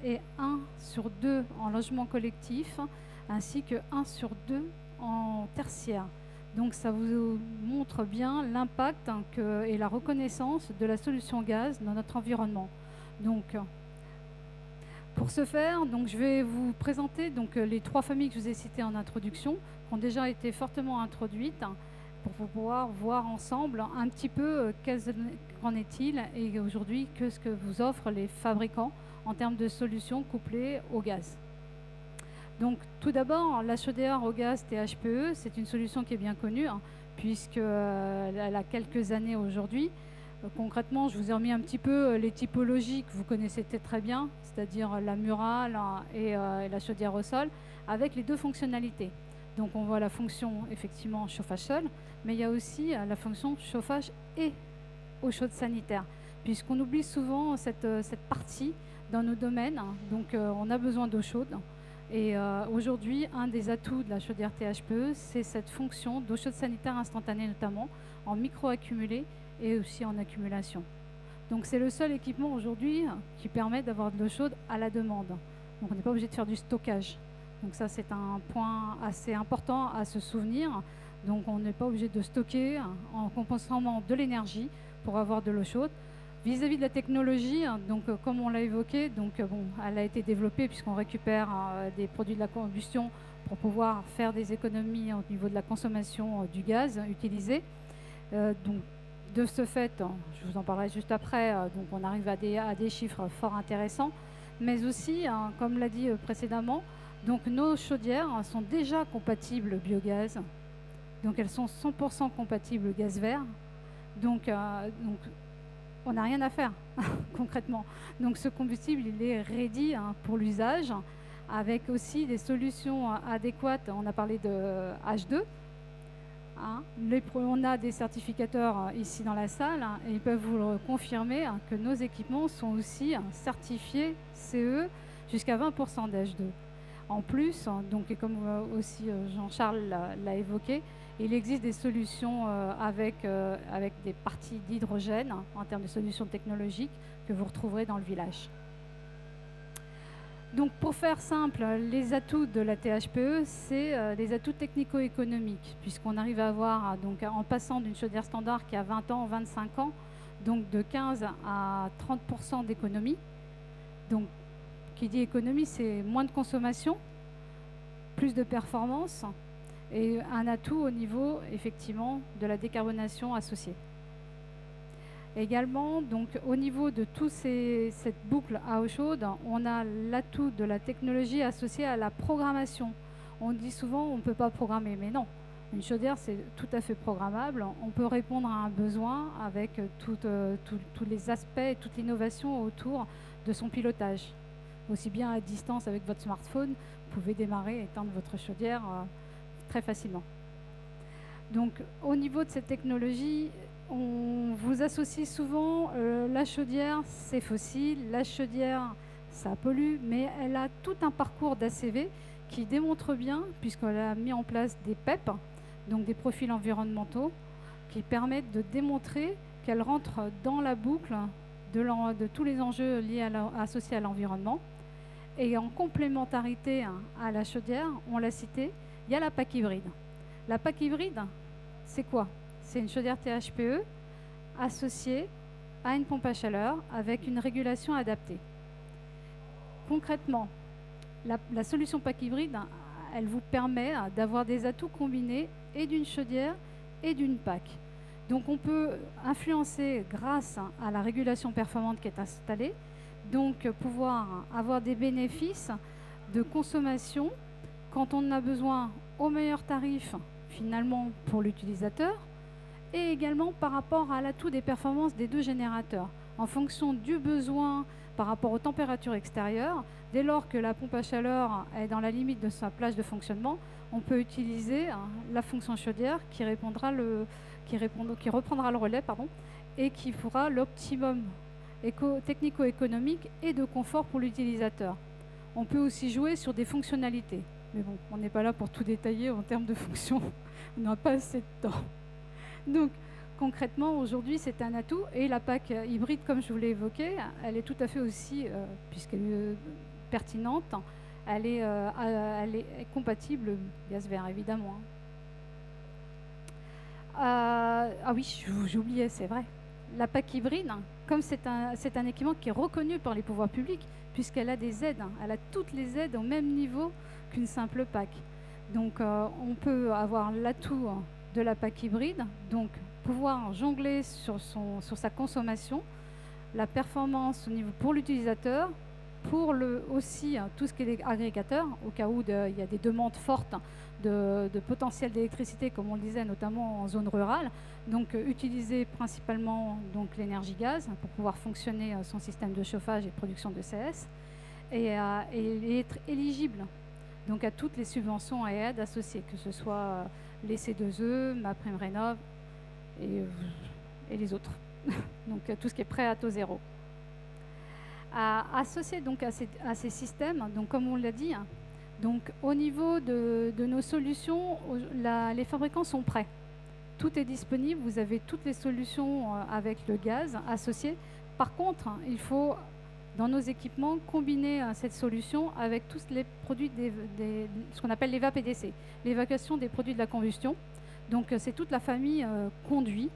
et 1 sur 2 en logement collectif, ainsi que 1 sur 2 en tertiaire. Donc ça vous montre bien l'impact et la reconnaissance de la solution gaz dans notre environnement. Donc, pour ce faire, je vais vous présenter les 3 familles que je vous ai citées en introduction, qui ont déjà été fortement introduites, pour pouvoir voir ensemble un petit peu qu'en est-il et aujourd'hui ce que vous offrent les fabricants en termes de solutions couplées au gaz. Donc tout d'abord, la chaudière au gaz THPE, c'est une solution qui est bien connue, puisqu'elle a quelques années aujourd'hui. Concrètement, je vous ai remis un petit peu les typologies que vous connaissez très bien, c'est-à-dire la murale et la chaudière au sol, avec les 2 fonctionnalités. Donc on voit la fonction effectivement chauffage seul, mais il y a aussi la fonction chauffage et eau chaude sanitaire, puisqu'on oublie souvent cette partie dans nos domaines. Donc on a besoin d'eau chaude. Et aujourd'hui, un des atouts de la chaudière THPE, c'est cette fonction d'eau chaude sanitaire instantanée, notamment en micro-accumulé et aussi en accumulation. Donc c'est le seul équipement aujourd'hui qui permet d'avoir de l'eau chaude à la demande. Donc on n'est pas obligé de faire du stockage. Donc ça, c'est un point assez important à se souvenir. Donc on n'est pas obligé de stocker en compensant de l'énergie pour avoir de l'eau chaude. Vis-à-vis de la technologie, comme on l'a évoqué, elle a été développée puisqu'on récupère des produits de la combustion pour pouvoir faire des économies au niveau de la consommation du gaz utilisé. De ce fait, je vous en parlerai juste après, on arrive à des chiffres fort intéressants, mais aussi, comme l'a dit précédemment, nos chaudières sont déjà compatibles biogaz Donc elles sont 100% compatibles gaz vert. Donc on n'a rien à faire concrètement. Donc ce combustible, il est ready pour l'usage, avec aussi des solutions adéquates. On a parlé de H2. On a des certificateurs ici dans la salle et ils peuvent vous le confirmer que nos équipements sont aussi certifiés CE jusqu'à 20% d'H2. En plus, donc, et comme aussi Jean-Charles l'a évoqué, il existe des solutions avec des parties d'hydrogène en termes de solutions technologiques que vous retrouverez dans le village. Donc pour faire simple, les atouts de la THPE, c'est les atouts technico-économiques, puisqu'on arrive à avoir, donc, en passant d'une chaudière standard qui a 20 ans, 25 ans, donc de 15 à 30% d'économie. Donc qui dit économie, c'est moins de consommation, plus de performance, et un atout au niveau, effectivement, de la décarbonation associée. Également, donc, au niveau de toute cette boucle à eau chaude, on a l'atout de la technologie associée à la programmation. On dit souvent on ne peut pas programmer, mais non. Une chaudière, c'est tout à fait programmable. On peut répondre à un besoin avec tous les aspects et toute l'innovation autour de son pilotage. Aussi bien à distance avec votre smartphone, vous pouvez démarrer et éteindre votre chaudière très facilement. Donc, au niveau de cette technologie, on vous associe souvent la chaudière, c'est fossile, la chaudière, ça pollue, mais elle a tout un parcours d'ACV qui démontre bien, puisqu'elle a mis en place des PEP, donc des profils environnementaux, qui permettent de démontrer qu'elle rentre dans la boucle de tous les enjeux liés associés à l'environnement. Et en complémentarité à la chaudière, on l'a cité, il y a la PAC hybride. La PAC hybride, c'est quoi? C'est une chaudière THPE associée à une pompe à chaleur avec une régulation adaptée. Concrètement, la solution PAC hybride, elle vous permet d'avoir des atouts combinés et d'une chaudière et d'une PAC. Donc on peut influencer grâce à la régulation performante qui est installée, donc pouvoir avoir des bénéfices de consommation quand on a besoin au meilleur tarif finalement pour l'utilisateur, et également par rapport à l'atout des performances des deux générateurs, en fonction du besoin par rapport aux températures extérieures. Dès lors que la pompe à chaleur est dans la limite de sa plage de fonctionnement, on peut utiliser la fonction chaudière qui reprendra le relais et qui fera l'optimum technico-économique et de confort pour l'utilisateur. On peut aussi jouer sur des fonctionnalités. Mais bon, on n'est pas là pour tout détailler en termes de fonctions. On n'a pas assez de temps. Donc, concrètement, aujourd'hui, c'est un atout. Et la PAC hybride, comme je vous l'ai évoqué, elle est tout à fait aussi, puisqu'elle est pertinente, elle est compatible gaz vert, évidemment. Ah oui, j'oubliais, c'est vrai. La PAC hybride, comme c'est un équipement qui est reconnu par les pouvoirs publics, puisqu'elle a des aides, elle a toutes les aides au même niveau qu'une simple PAC. Donc on peut avoir l'atout de la PAC hybride, donc pouvoir jongler sur sa consommation, la performance au niveau pour l'utilisateur, pour aussi tout ce qui est agrégateur, au cas où il y a des demandes fortes de potentiel d'électricité, comme on le disait, notamment en zone rurale. Donc utiliser principalement l'énergie gaz pour pouvoir fonctionner son système de chauffage et production de CS, et être éligible donc à toutes les subventions et aides associées, que ce soit les C2E, MaPrimeRénov' et les autres. Donc tout ce qui est prêt à taux zéro. Associé donc à ces systèmes, donc comme on l'a dit, donc au niveau de nos solutions, les fabricants sont prêts. Tout est disponible, vous avez toutes les solutions avec le gaz associé. Par contre, il faut, dans nos équipements, combiner cette solution avec tous les produits, ce qu'on appelle l'EVA-PDC, l'évacuation des produits de la combustion. Donc c'est toute la famille conduit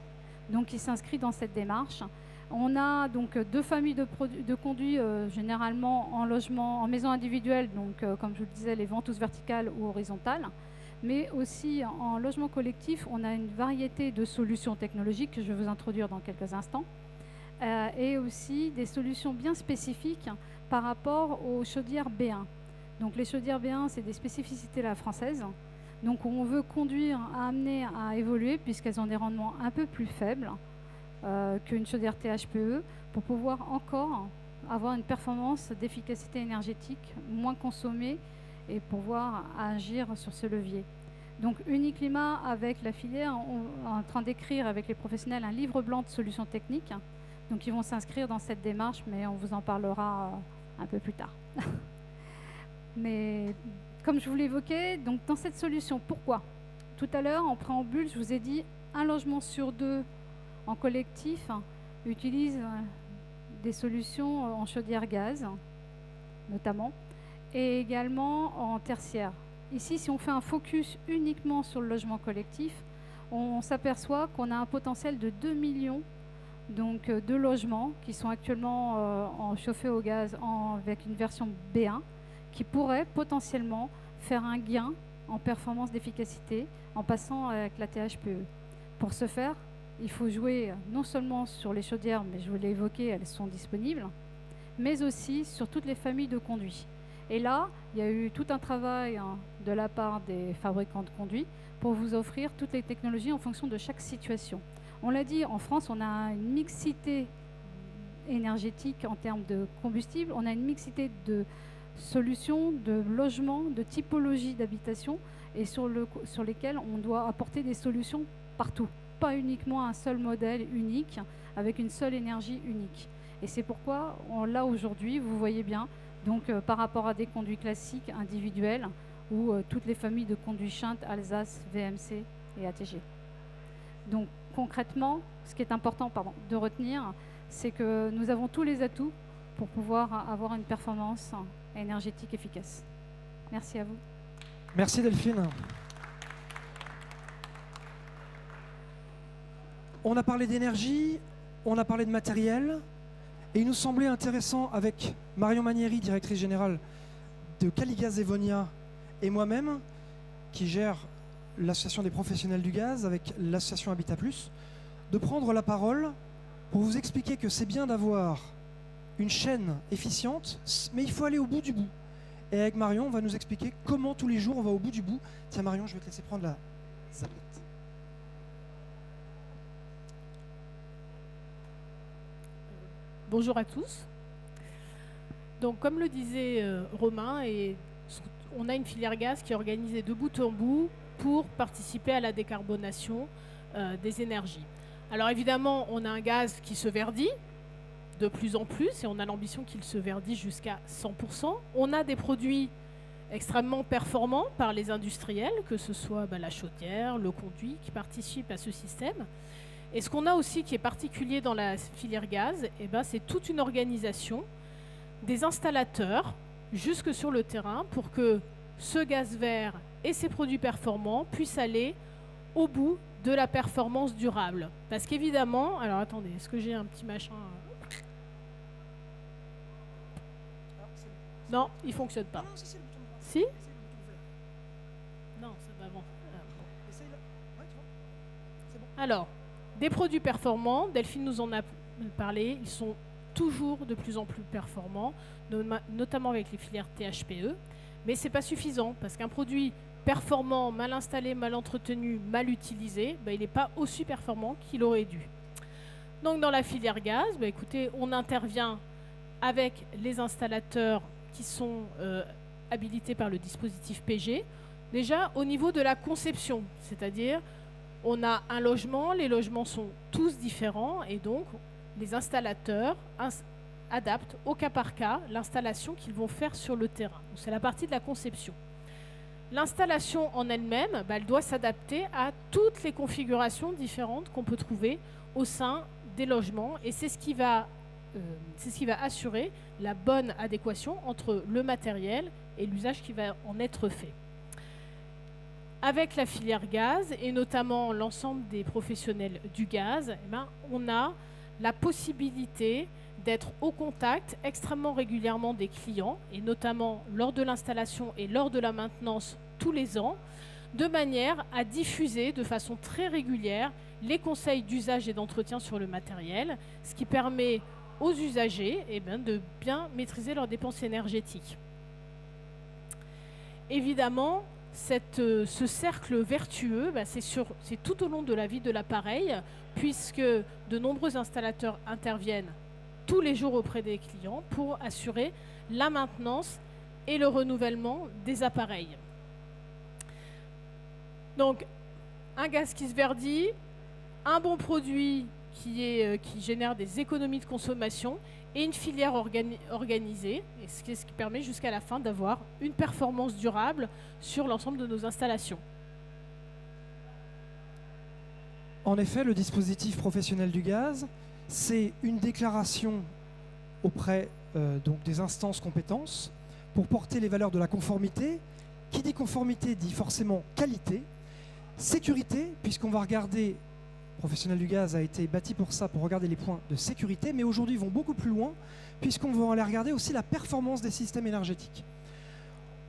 qui s'inscrit dans cette démarche. On a donc deux familles de conduits, généralement en logement, en maison individuelle, donc comme je vous le disais, les ventouses verticales ou horizontales, mais aussi en logement collectif, on a une variété de solutions technologiques que je vais vous introduire dans quelques instants, et aussi des solutions bien spécifiques par rapport aux chaudières B1. Donc les chaudières B1, c'est des spécificités à la française. Donc on veut amener à évoluer puisqu'elles ont des rendements un peu plus faibles qu'une chaudière THPE pour pouvoir encore avoir une performance d'efficacité énergétique moins consommée et pouvoir agir sur ce levier. Donc Uniclimat avec la filière, on est en train d'écrire avec les professionnels un livre blanc de solutions techniques. Donc ils vont s'inscrire dans cette démarche, mais on vous en parlera un peu plus tard. Mais comme je vous l'évoquais, donc dans cette solution, pourquoi? Tout à l'heure, en préambule, je vous ai dit un logement sur 2 en collectif utilise des solutions en chaudière gaz, notamment, et également en tertiaire. Ici, si on fait un focus uniquement sur le logement collectif, on s'aperçoit qu'on a un potentiel de 2 millions donc, de logements qui sont actuellement chauffés au gaz avec une version B1 qui pourraient potentiellement faire un gain en performance d'efficacité en passant avec la THPE. Pour ce faire, il faut jouer non seulement sur les chaudières, mais je vous l'ai évoqué, elles sont disponibles, mais aussi sur toutes les familles de conduits. Et là, il y a eu tout un travail de la part des fabricants de conduits pour vous offrir toutes les technologies en fonction de chaque situation. On l'a dit, en France, on a une mixité énergétique en termes de combustible, on a une mixité de solutions, de logements, de typologies d'habitation et sur lesquelles on doit apporter des solutions partout, pas uniquement un seul modèle unique avec une seule énergie unique. Et c'est pourquoi, là aujourd'hui, vous voyez bien, donc par rapport à des conduits classiques individuels ou toutes les familles de conduits Schint, Alsace, VMC et ATG. Donc concrètement, ce qui est important de retenir, c'est que nous avons tous les atouts pour pouvoir avoir une performance énergétique efficace. Merci à vous. Merci Delphine. On a parlé d'énergie, on a parlé de matériel, et il nous semblait intéressant avec Marion Manieri, directrice générale de Caligaz Evonia, et moi-même, qui gère l'association des professionnels du gaz avec l'association Habitat Plus, de prendre la parole pour vous expliquer que c'est bien d'avoir une chaîne efficiente, mais il faut aller au bout du bout. Et avec Marion, on va nous expliquer comment tous les jours on va au bout du bout. Tiens Marion, je vais te laisser prendre la tablette. Bonjour à tous. Donc comme le disait Romain, on a une filière gaz qui est organisée de bout en bout pour participer à la décarbonation des énergies. Alors évidemment, on a un gaz qui se verdit de plus en plus et on a l'ambition qu'il se verdit jusqu'à 100%. On a des produits extrêmement performants par les industriels, que ce soit la chaudière, le conduit, qui participent à ce système. Et ce qu'on a aussi qui est particulier dans la filière gaz, c'est toute une organisation des installateurs jusque sur le terrain pour que ce gaz vert et ces produits performants puissent aller au bout de la performance durable. Parce qu'évidemment, alors attendez, est-ce que j'ai un petit machin? Non, il ne fonctionne pas. Si? Non, ça va avant. Alors, des produits performants, Delphine nous en a parlé, ils sont toujours de plus en plus performants, notamment avec les filières THPE, mais ce n'est pas suffisant, parce qu'un produit performant, mal installé, mal entretenu, mal utilisé, il n'est pas aussi performant qu'il aurait dû. Donc dans la filière gaz, écoutez, on intervient avec les installateurs qui sont habilités par le dispositif PG, déjà au niveau de la conception, c'est-à-dire on a un logement, les logements sont tous différents et donc les installateurs adaptent au cas par cas l'installation qu'ils vont faire sur le terrain. C'est la partie de la conception. L'installation en elle-même, elle doit s'adapter à toutes les configurations différentes qu'on peut trouver au sein des logements et c'est ce qui va assurer la bonne adéquation entre le matériel et l'usage qui va en être fait. Avec la filière gaz et notamment l'ensemble des professionnels du gaz, on a la possibilité d'être au contact extrêmement régulièrement des clients et notamment lors de l'installation et lors de la maintenance tous les ans, de manière à diffuser de façon très régulière les conseils d'usage et d'entretien sur le matériel, ce qui permet aux usagers de bien maîtriser leurs dépenses énergétiques. Évidemment, ce cercle vertueux, c'est tout au long de la vie de l'appareil, puisque de nombreux installateurs interviennent tous les jours auprès des clients pour assurer la maintenance et le renouvellement des appareils. Donc, un gaz qui se verdit, un bon produit qui génère des économies de consommation et une filière organisée, et ce qui permet jusqu'à la fin d'avoir une performance durable sur l'ensemble de nos installations. En effet, le dispositif professionnel du gaz, c'est une déclaration auprès donc des instances compétences pour porter les valeurs de la conformité. Qui dit conformité dit forcément qualité, sécurité, puisqu'on va regarder, professionnel du gaz a été bâti pour ça, pour regarder les points de sécurité, mais aujourd'hui ils vont beaucoup plus loin, puisqu'on va aller regarder aussi la performance des systèmes énergétiques.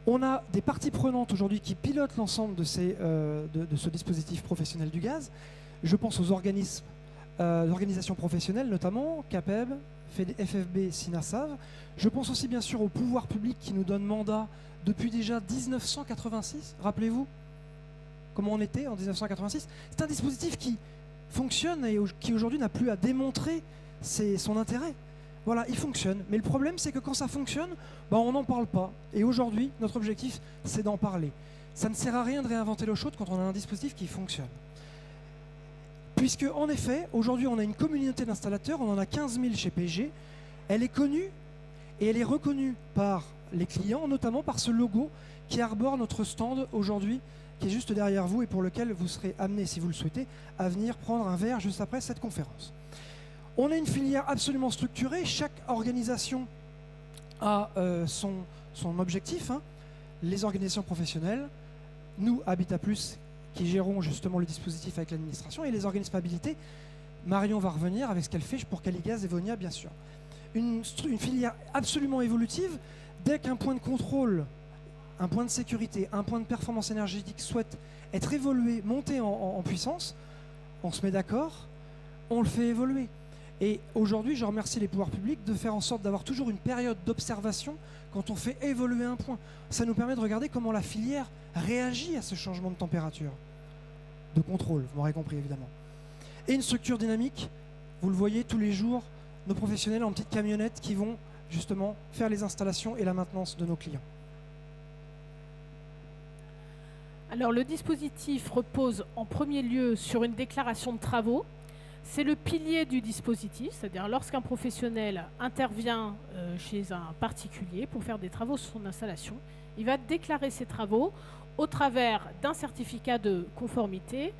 On a des parties prenantes aujourd'hui qui pilotent l'ensemble de ce dispositif professionnel du gaz. Je pense aux organismes, organisations professionnelles notamment, CAPEB, FFB, SINASAV. Je pense aussi bien sûr au pouvoir public qui nous donne mandat depuis déjà 1986. Rappelez-vous comment on était en 1986. C'est un dispositif qui fonctionne et qui aujourd'hui n'a plus à démontrer son intérêt. Voilà, il fonctionne. Mais le problème, c'est que quand ça fonctionne, on n'en parle pas. Et aujourd'hui, notre objectif, c'est d'en parler. Ça ne sert à rien de réinventer l'eau chaude quand on a un dispositif qui fonctionne. Puisque, en effet, aujourd'hui, on a une communauté d'installateurs, on en a 15 000 chez PG. Elle est connue et elle est reconnue par les clients, notamment par ce logo qui arbore notre stand aujourd'hui, qui est juste derrière vous et pour lequel vous serez amené, si vous le souhaitez, à venir prendre un verre juste après cette conférence. On a une filière absolument structurée, chaque organisation a son objectif, les organisations professionnelles, nous, Habitat Plus, qui gérons justement le dispositif avec l'administration, et les organismes habilités. Marion va revenir avec ce qu'elle fait pour Caligaz et Vonia, bien sûr. Une filière absolument évolutive. Dès qu'un point de contrôle, un point de sécurité, un point de performance énergétique souhaite être évolué, monté en puissance, on se met d'accord, on le fait évoluer. Et aujourd'hui, je remercie les pouvoirs publics de faire en sorte d'avoir toujours une période d'observation quand on fait évoluer un point. Ça nous permet de regarder comment la filière réagit à ce changement de température, de contrôle, vous m'aurez compris évidemment. Et une structure dynamique, vous le voyez tous les jours, nos professionnels en petites camionnettes qui vont justement faire les installations et la maintenance de nos clients. Alors le dispositif repose en premier lieu sur une déclaration de travaux. C'est le pilier du dispositif, c'est-à-dire lorsqu'un professionnel intervient chez un particulier pour faire des travaux sur son installation, il va déclarer ses travaux au travers d'un certificat de conformité.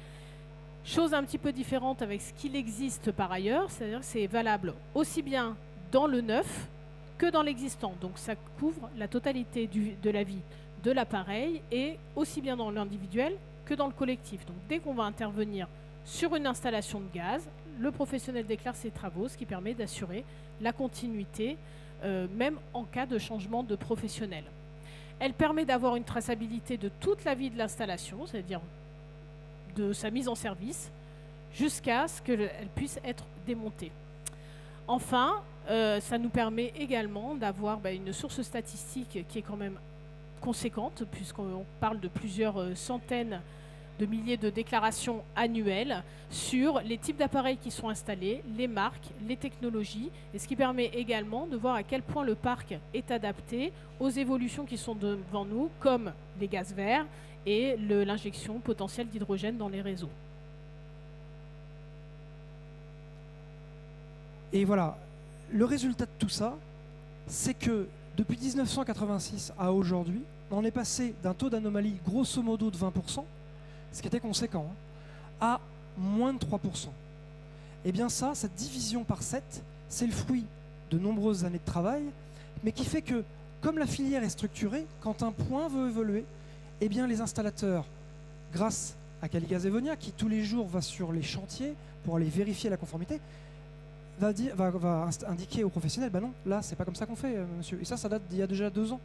Chose un petit peu différente avec ce qu'il existe par ailleurs, c'est-à-dire que c'est valable aussi bien dans le neuf que dans l'existant. Donc ça couvre la totalité de la vie de l'appareil et aussi bien dans l'individuel que dans le collectif. Donc dès qu'on va intervenir sur une installation de gaz, le professionnel déclare ses travaux, ce qui permet d'assurer la continuité, même en cas de changement de professionnel. Elle permet d'avoir une traçabilité de toute la vie de l'installation, c'est-à-dire de sa mise en service, jusqu'à ce qu'elle puisse être démontée. Enfin, ça nous permet également d'avoir une source statistique qui est quand même conséquente, puisqu'on parle de plusieurs centaines de milliers de déclarations annuelles sur les types d'appareils qui sont installés, les marques, les technologies, et ce qui permet également de voir à quel point le parc est adapté aux évolutions qui sont devant nous, comme les gaz verts et l'injection potentielle d'hydrogène dans les réseaux. Et voilà, le résultat de tout ça, c'est que depuis 1986 à aujourd'hui, on est passé d'un taux d'anomalie grosso modo de 20%, ce qui était conséquent, à moins de 3%. Et bien ça, cette division par 7, c'est le fruit de nombreuses années de travail, mais qui fait que, comme la filière est structurée, quand un point veut évoluer, eh bien les installateurs, grâce à Caligaz et Vonia, qui tous les jours va sur les chantiers pour aller vérifier la conformité, va indiquer aux professionnels, non, là, c'est pas comme ça qu'on fait, monsieur. Et ça date d'il y a déjà 2 ans.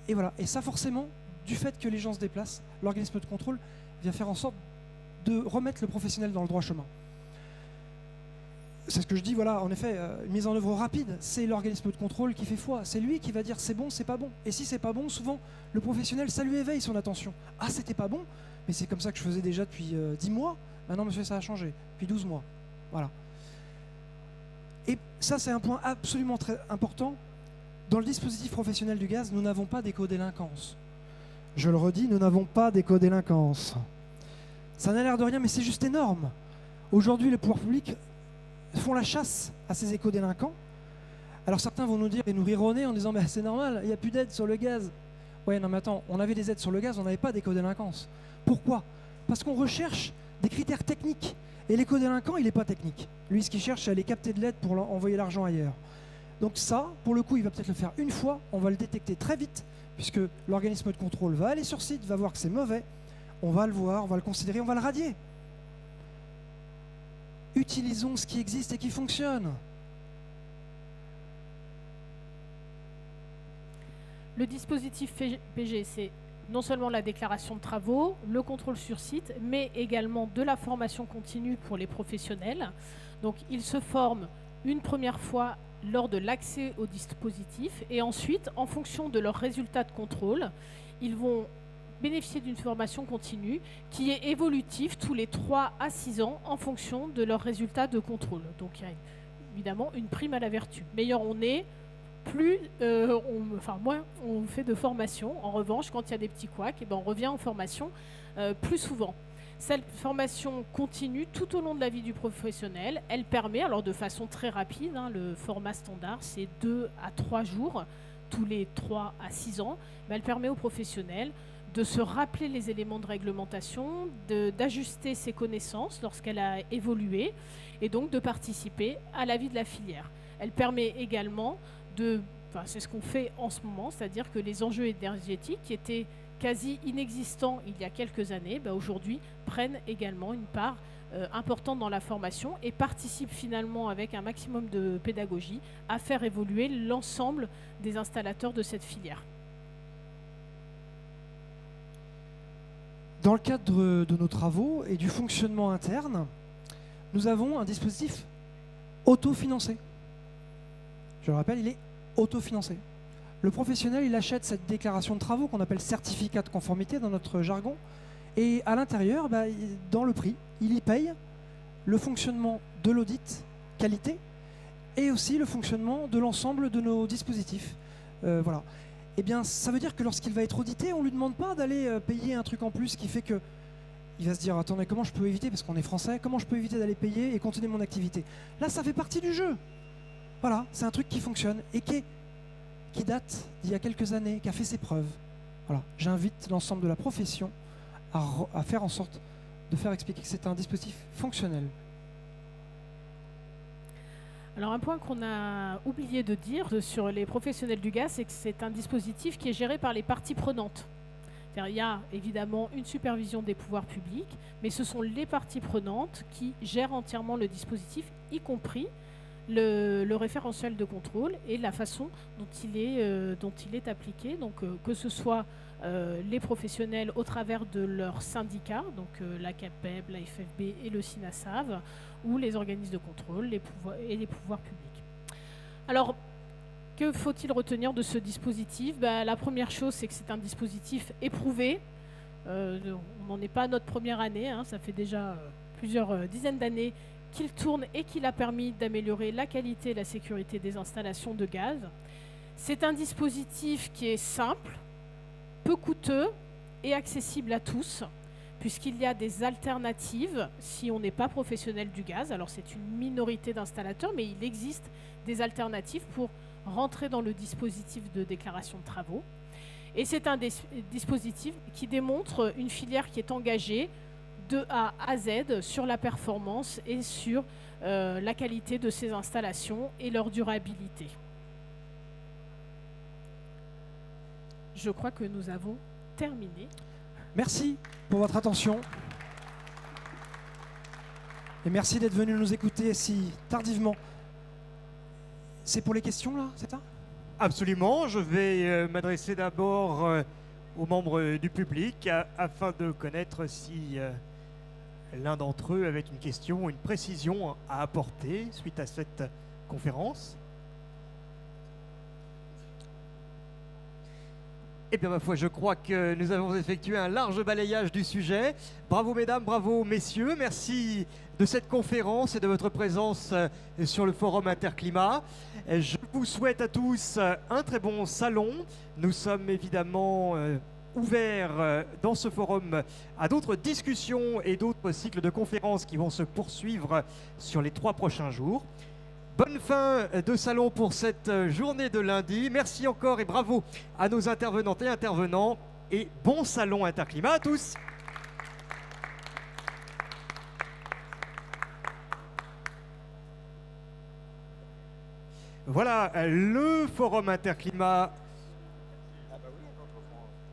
Et voilà. Et ça, forcément, du fait que les gens se déplacent, l'organisme de contrôle vient faire en sorte de remettre le professionnel dans le droit chemin. c'est ce que je dis, voilà, en effet, une mise en œuvre rapide, c'est l'organisme de contrôle qui fait foi. C'est lui qui va dire c'est bon, c'est pas bon. Et si c'est pas bon, souvent, le professionnel, ça lui éveille son attention. Ah, c'était pas bon, mais c'est comme ça que je faisais déjà depuis 10 mois. Maintenant, monsieur, ça a changé. Depuis 12 mois. Voilà. Et ça, c'est un point absolument très important. Dans le dispositif professionnel du gaz, nous n'avons pas d'éco-délinquance. Je le redis, nous n'avons pas d'éco-délinquance. Ça n'a l'air de rien, mais c'est juste énorme. Aujourd'hui, les pouvoirs publics font la chasse à ces éco-délinquants. Alors certains vont nous dire et nous rire au nez en disant bah, c'est normal, il n'y a plus d'aide sur le gaz. Ouais, non mais attends, on avait des aides sur le gaz, on n'avait pas d'éco-délinquance. Pourquoi? Parce qu'on recherche des critères techniques. Et l'éco-délinquant, il n'est pas technique. Lui, ce qu'il cherche, c'est aller capter de l'aide pour envoyer l'argent ailleurs. Donc ça, pour le coup, il va peut-être le faire une fois, on va le détecter très vite, puisque l'organisme de contrôle va aller sur site, va voir que c'est mauvais, on va le voir, on va le considérer, on va le radier. Utilisons ce qui existe et qui fonctionne. Le dispositif PG, c'est non seulement la déclaration de travaux, le contrôle sur site, mais également de la formation continue pour les professionnels. Donc ils se forment une première fois lors de l'accès au dispositif et ensuite, en fonction de leurs résultats de contrôle, ils vont bénéficier d'une formation continue qui est évolutive tous les 3 à 6 ans en fonction de leurs résultats de contrôle. Donc il y a évidemment une prime à la vertu. Meilleur on est, moins on fait de formation. En revanche, quand il y a des petits couacs, on revient en formation plus souvent. Cette formation continue tout au long de la vie du professionnel. Elle permet, alors de façon très rapide, le format standard, c'est 2 à 3 jours, tous les 3 à 6 ans. Mais elle permet aux professionnels de se rappeler les éléments de réglementation, d'ajuster ses connaissances lorsqu'elle a évolué, et donc de participer à la vie de la filière. Elle permet également c'est ce qu'on fait en ce moment, c'est-à-dire que les enjeux énergétiques qui étaient quasi inexistants il y a quelques années, aujourd'hui prennent également une part importante dans la formation et participent finalement avec un maximum de pédagogie à faire évoluer l'ensemble des installateurs de cette filière. Dans le cadre de nos travaux et du fonctionnement interne, nous avons un dispositif autofinancé. Je le rappelle, il est autofinancé. Le professionnel, il achète cette déclaration de travaux qu'on appelle certificat de conformité dans notre jargon. Et à l'intérieur, dans le prix, il y paye le fonctionnement de l'audit qualité et aussi le fonctionnement de l'ensemble de nos dispositifs. Voilà. Eh bien, ça veut dire que lorsqu'il va être audité, on ne lui demande pas d'aller payer un truc en plus qui fait que il va se dire, attendez, comment je peux éviter, parce qu'on est français, comment je peux éviter d'aller payer et continuer mon activité? Là, ça fait partie du jeu. Voilà, c'est un truc qui fonctionne et qui date d'il y a quelques années, qui a fait ses preuves. Voilà, j'invite l'ensemble de la profession à faire en sorte de faire expliquer que c'est un dispositif fonctionnel. Alors un point qu'on a oublié de dire sur les professionnels du gaz, c'est que c'est un dispositif qui est géré par les parties prenantes. Il y a évidemment une supervision des pouvoirs publics, mais ce sont les parties prenantes qui gèrent entièrement le dispositif, y compris le référentiel de contrôle et la façon dont il est appliqué. Donc que ce soit les professionnels au travers de leurs syndicats, donc la CAPEB, la FFB et le SINASAV, ou les organismes de contrôle les pouvoirs publics. Alors, que faut-il retenir de ce dispositif? La première chose, c'est que c'est un dispositif éprouvé. On n'en est pas à notre première année, ça fait déjà plusieurs dizaines d'années qu'il tourne et qu'il a permis d'améliorer la qualité et la sécurité des installations de gaz. C'est un dispositif qui est simple, peu coûteux et accessible à tous, puisqu'il y a des alternatives si on n'est pas professionnel du gaz. Alors c'est une minorité d'installateurs, mais il existe des alternatives pour rentrer dans le dispositif de déclaration de travaux. Et c'est un dispositif qui démontre une filière qui est engagée de A à Z sur la performance et sur la qualité de ces installations et leur durabilité. Je crois que nous avons terminé. Merci pour votre attention. Et merci d'être venu nous écouter si tardivement. C'est pour les questions là, c'est ça? Absolument, je vais m'adresser d'abord aux membres du public afin de connaître si l'un d'entre eux avec une question, une précision à apporter suite à cette conférence? Eh bien, ma foi, je crois que nous avons effectué un large balayage du sujet. Bravo mesdames, bravo messieurs. Merci de cette conférence et de votre présence sur le forum Interclimat. Je vous souhaite à tous un très bon salon. Nous sommes évidemment ouverts dans ce forum à d'autres discussions et d'autres cycles de conférences qui vont se poursuivre sur les 3 prochains jours. Bonne fin de salon pour cette journée de lundi. Merci encore et bravo à nos intervenantes et intervenants. Et bon salon Interclimat à tous. Voilà, le forum Interclimat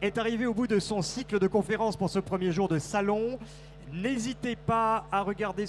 est arrivé au bout de son cycle de conférences pour ce premier jour de salon. N'hésitez pas à regarder